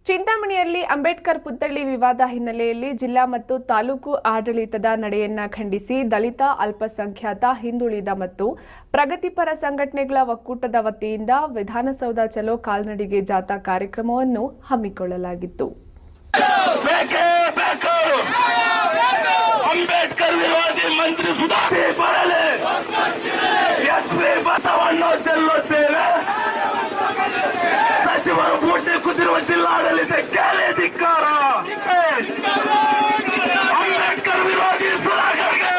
ಚಿಂತಾಮಣಿಯಲ್ಲಿ ಅಂಬೇಡ್ಕರ್ ಪುತ್ಥಳಿ ವಿವಾದ ಹಿನ್ನೆಲೆಯಲ್ಲಿ ಜಿಲ್ಲಾ ಮತ್ತು ತಾಲೂಕು ಆಡಳಿತದ ನಡೆಯನ್ನ ಖಂಡಿಸಿ ದಲಿತ, ಅಲ್ಪಸಂಖ್ಯಾತ, ಹಿಂದುಳಿದ ಮತ್ತು ಪ್ರಗತಿಪರ ಸಂಘಟನೆಗಳ ಒಕ್ಕೂಟದ ವತಿಯಿಂದ ವಿಧಾನಸೌಧ ಚಲೋ ಕಾಲ್ನಡಿಗೆ ಜಾಥಾ ಕಾರ್ಯಕ್ರಮವನ್ನು ಹಮ್ಮಿಕೊಳ್ಳಲಾಗಿತ್ತು. ಅಂಬೇಡ್ಕರ್ ವಿರೋಧಿ ಮಂತ್ರಿ ಸುಧಾಕರ್ ಬರಲಿ, ಎಸ್ಪಿ ಬಸವಣ್ಣ ಚೆಲ್ಲುತ್ತೇವೆ. ಸಚಿವರು ಬೂಟಿ ಕುದಿರುವ ಜಿಲ್ಲಾಡಳಿತಕ್ಕೆ ಧಿಕ್ಕಾರ. ಅಂಬೇಡ್ಕರ್ ವಿರೋಧಿ ಸುಧಾಕರ್ಗೆ,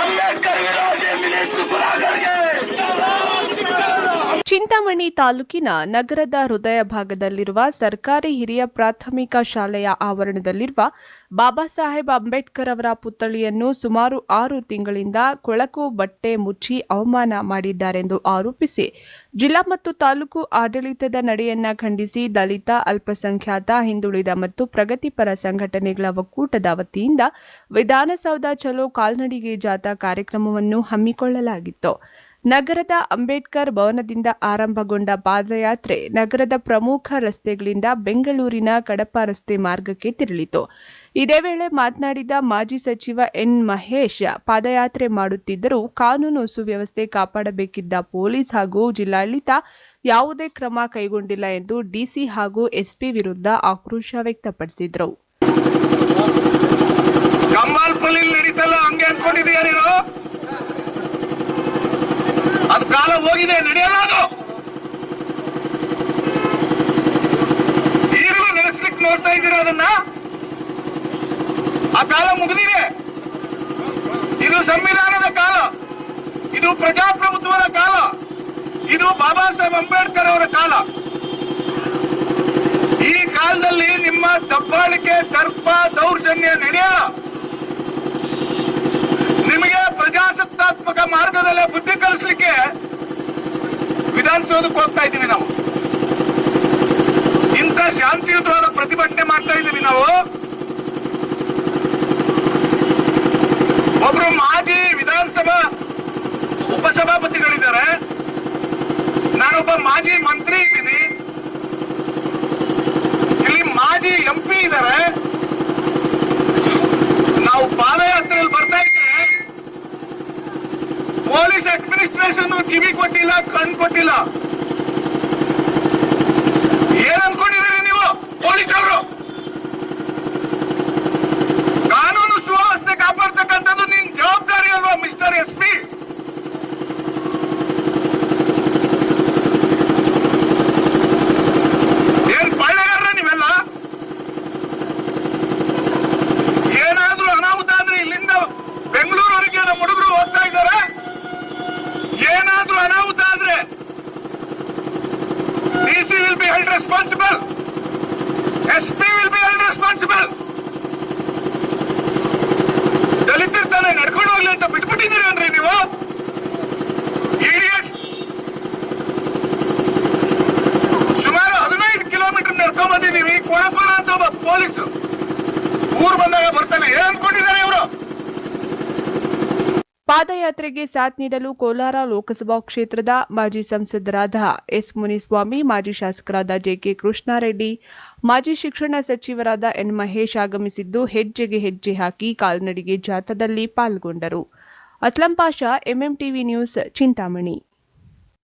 ಅಂಬೇಡ್ಕರ್ ವಿರೋಧಿ ಮಿನಿಸ್ಟರ್ ಸುಧಾಕರ್ಗೆ. ಚಿಂತಾಮಣಿ ತಾಲೂಕಿನ ನಗರದ ಹೃದಯ ಭಾಗದಲ್ಲಿರುವ ಸರ್ಕಾರಿ ಹಿರಿಯ ಪ್ರಾಥಮಿಕ ಶಾಲೆಯ ಆವರಣದಲ್ಲಿರುವ ಬಾಬಾ ಸಾಹೇಬ್ ಅಂಬೇಡ್ಕರ್ ಅವರ ಪುತ್ಥಳಿಯನ್ನು ಸುಮಾರು 6 ತಿಂಗಳಿಂದ ಕೊಳಕು ಬಟ್ಟೆ ಮುಚ್ಚಿ ಅವಮಾನ ಮಾಡಿದ್ದಾರೆಂದು ಆರೋಪಿಸಿ ಜಿಲ್ಲಾ ಮತ್ತು ತಾಲೂಕು ಆಡಳಿತದ ನಡೆಯನ್ನ ಖಂಡಿಸಿ ದಲಿತ, ಅಲ್ಪಸಂಖ್ಯಾತ, ಹಿಂದುಳಿದ ಮತ್ತು ಪ್ರಗತಿಪರ ಸಂಘಟನೆಗಳ ಒಕ್ಕೂಟದ ವತಿಯಿಂದ ವಿಧಾನಸೌಧ ಚಲೋ ಕಾಲ್ನಡಿಗೆ ಜಾಥಾ ಕಾರ್ಯಕ್ರಮವನ್ನು ಹಮ್ಮಿಕೊಳ್ಳಲಾಗಿತ್ತು. ನಗರದ ಅಂಬೇಡ್ಕರ್ ಭವನದಿಂದ ಆರಂಭಗೊಂಡ ಪಾದಯಾತ್ರೆ ನಗರದ ಪ್ರಮುಖ ರಸ್ತೆಗಳಿಂದ ಬೆಂಗಳೂರಿನ ಕಡಪ ರಸ್ತೆ ಮಾರ್ಗಕ್ಕೆ ತೆರಳಿತು. ಇದೇ ವೇಳೆ ಮಾತನಾಡಿದ ಮಾಜಿ ಸಚಿವ ಎನ್. ಮಹೇಶ್, ಪಾದಯಾತ್ರೆ ಮಾಡುತ್ತಿದ್ದರೂ ಕಾನೂನು ಸುವ್ಯವಸ್ಥೆ ಕಾಪಾಡಬೇಕಿದ್ದ ಪೊಲೀಸ್ ಹಾಗೂ ಜಿಲ್ಲಾಡಳಿತ ಯಾವುದೇ ಕ್ರಮ ಕೈಗೊಂಡಿಲ್ಲ ಎಂದು ಡಿಸಿ ಹಾಗೂ ಎಸ್ಪಿ ವಿರುದ್ಧ ಆಕ್ರೋಶ ವ್ಯಕ್ತಪಡಿಸಿದರು. ಅದು ಕಾಲ ಹೋಗಿದೆ, ನಡೆಯಲ್ಲ. ಅದು ಈಗಲೂ ನಡೆಸಲಿಕ್ಕೆ ನೋಡ್ತಾ ಇದ್ದೀರಾ ಅದನ್ನ? ಆ ಕಾಲ ಮುಗಿದಿದೆ. ಇದು ಸಂವಿಧಾನದ ಕಾಲ, ಇದು ಪ್ರಜಾಪ್ರಭುತ್ವದ ಕಾಲ, ಇದು ಬಾಬಾ ಸಾಹೇಬ್ ಅಂಬೇಡ್ಕರ್ ಅವರ ಕಾಲ. ಈ ಕಾಲದಲ್ಲಿ ನಿಮ್ಮ ದಬ್ಬಾಳಿಕೆ, ದರ್ಪ, ದೌರ್ಜನ್ಯ ನಡೆಯಲ್ಲ. ನಿಮಗೆ ಪ್ರಜಾಸತ್ತಾತ್ಮಕ ಮಾರ್ಗದಲ್ಲೇ ಬುದ್ಧಿ ಕಲಿಸಲಿಕ್ಕೆ ವಿಧಾನಸೌಧಕ್ಕೆ ಹೋಗ್ತಾ ಇದ್ದೀವಿ. ನಾವು ಇಂಥ ಶಾಂತಿಯುತವಾದ ಪ್ರತಿಭಟನೆ ಮಾಡ್ತಾ ಇದ್ದೀವಿ. ನಾವು ಒಬ್ರು ಮಾಜಿ ವಿಧಾನಸಭಾ ಉಪಸಭಾಪತಿಗಳಿದ್ದಾರೆ, ನಾನೊಬ್ಬ ಮಾಜಿ ಮಂತ್ರಿ ಇದ್ದೀನಿ, ಇಲ್ಲಿ ಮಾಜಿ MP ಇದ್ದಾರೆ. ನಾವು ಪಾದಯಾತ್ರೆಯಲ್ಲಿ ಬರ್ತಾ ಇದ್ದೀವಿ. ಪೊಲೀಸ್ ಅಡ್ಮಿನಿಸ್ಟ್ರೇಷನ್ ಕಿವಿ ಕೊಟ್ಟಿಲ್ಲ, ಕಣ್ಣು ಕೊಟ್ಟಿಲ್ಲ. ಏನ್ ಅನ್ಕೊಂಡಿದ್ದೀರಿ ನೀವು? ಪೊಲೀಸ್ ಅವರು ಕಾನೂನು ಸುವ್ಯವಸ್ಥೆ ಕಾಪಾಡ್ತಕ್ಕಂಥದ್ದು ನಿಮ್ ಜವಾಬ್ದಾರಿ ಅಲ್ವಾ ಮಿಸ್ಟರ್ SP? ಏನ್ ಪಾಳೆಗಾರ ನೀವೆಲ್ಲ? ಏನಾದ್ರೂ ಅನಾಹುತ ಆದ್ರೆ ಇಲ್ಲಿಂದ ಬೆಂಗಳೂರವರೆಗೆ ನಮ್ಮ ಹುಡುಗರು ಹೋಗ್ತಾ ಇದ್ದಾರೆ. ಏನಾದ್ರೂ ಅನಾಹುತ ಆದ್ರೆ DC will be held responsible, SP will be held responsible. ದಲಿತರ್ತಾನೆ ನಡ್ಕೊಂಡು ಹೋಗ್ಲಿ ಅಂತ ಬಿಟ್ಬಿಟ್ಟಿದ್ದೀರಿ ಅಂದ್ರೆ ನೀವು idiots. ಸುಮಾರು 15 ಕಿಲೋಮೀಟರ್ ನಡ್ಕೊಂಡ್ ಬಂದಿದ್ದೀವಿ. ಕೋಣಪುರ ಅಂತ ಒಬ್ಬ ಪೊಲೀಸ್ ಊರು ಬಂದಾಗ ಬರ್ತಾನೆ. ಏನ್ ಅನ್ಕೊಂಡಿದ್ದಾರೆ ಇವರು? ಪಾದಯಾತ್ರೆಗೆ ಸಾಥ್ ನೀಡಲು ಕೋಲಾರ ಲೋಕಸಭಾ ಕ್ಷೇತ್ರದ ಮಾಜಿ ಸಂಸದರಾದ ಎಸ್. ಮುನಿಸ್ವಾಮಿ, ಮಾಜಿ ಶಾಸಕರಾದ ಜೆ.ಕೆ. ಕೃಷ್ಣಾರೆಡ್ಡಿ, ಮಾಜಿ ಶಿಕ್ಷಣ ಸಚಿವರಾದ ಎನ್. ಮಹೇಶ್ ಆಗಮಿಸಿದ್ದು ಹೆಜ್ಜೆಗೆ ಹೆಜ್ಜೆ ಹಾಕಿ ಕಾಲ್ನಡಿಗೆ ಜಾಥಾದಲ್ಲಿ ಪಾಲ್ಗೊಂಡರು. Aslam Pasha, MMTV news, Chintamani.